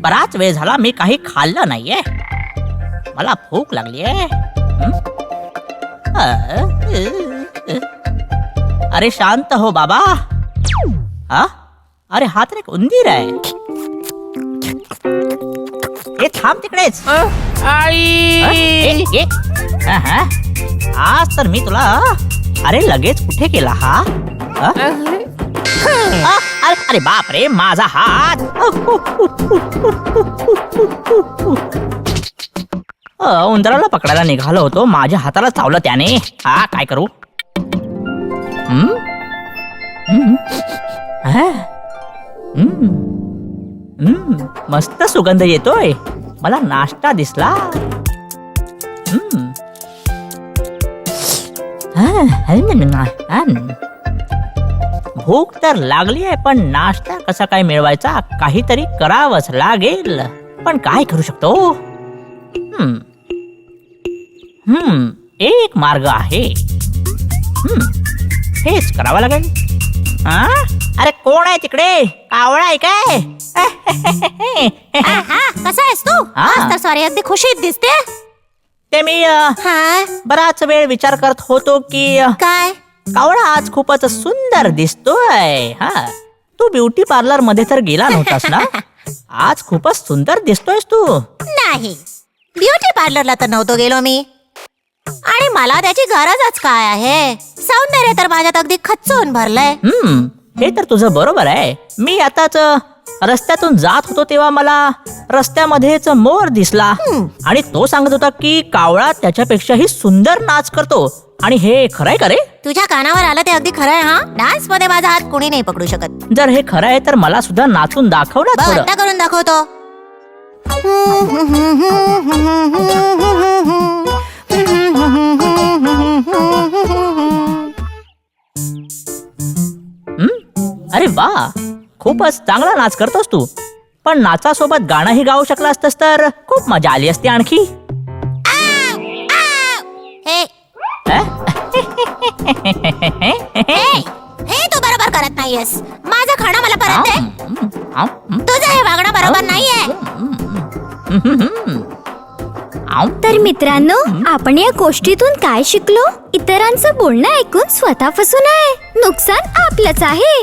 बराच वेळ झाला मी काही खाल्लं नाहीये. मला भूक लागलीये. अरे शांत हो बाबा. अरे हा तर एक उंदीर आहे. हे थांब तिकडेच. आई आज तर मी तुला. अरे लगेच कुठे गेला हा? अरे बाप रे माझा हात. उंदराला पकडायला निघालो होतो, माझ्या हाताला चावलं त्याने. काय करू? मस्त सुगंध येतोय. मला नाश्ता दिसला. भूक तर लागली आहे, पण नाश्ता कसा काय मिळवायचा? काहीतरी करावंच लागेल. पण काय करू शकतो? एक मार्ग आहे. हेच करावं लागेल. अरे कोण आहे तिकडे? कावळा आहे काय? कसा आहेस तू? आज तर सॉरी अगदी खुशीत दिसते. ते मी बराच वेळ विचार करत होतो की काय कावळा आज खूपच सुंदर दिसतोय. तू ब्युटी पार्लर मध्ये तर गेला नव्हतास ना? आज खूपच सुंदर दिसतोयस तू. नाही, ब्युटी पार्लरला तर नव्हतो गेलो मी. आणि मला त्याची गरजच काय आहे? सौंदर्य तर माझ्यात अगदी खच्चून भरलंय. हे तर तुझं बरोबर आहे. मी आताच रस्त्यातून जात होतो तेव्हा मला रस्त्यामध्येच मोर दिसला. आणि तो सांगत होता की कावळा त्याच्यापेक्षाही सुंदर नाच करतो. आणि हे खरंय का रे? तुझ्या कानावर आलं ते अगदी खरंय. डान्स मध्ये माझा हात कोणी नाही पकडू शकत. जर हे खरं आहे तर मला सुद्धा नाचून दाखव ना थोडं. बंद करून दाखवतो. अरे वा, खूपच चांगला नाच करतोस तू. पण नाचासोबत गाणंही गाऊ शकला असतस तर खूप मजा आली असती आणखी. हे तू बरोबर करत नाहीयेस. माझं खाणं मला परत दे. तुझं हे वागणं बरोबर नाहीये. तर मित्रांनो, आपण या गोष्टीतून काय शिकलो? इतरांचं बोलणं ऐकून स्वतः फसू नये. नुकसान आपलंच आहे.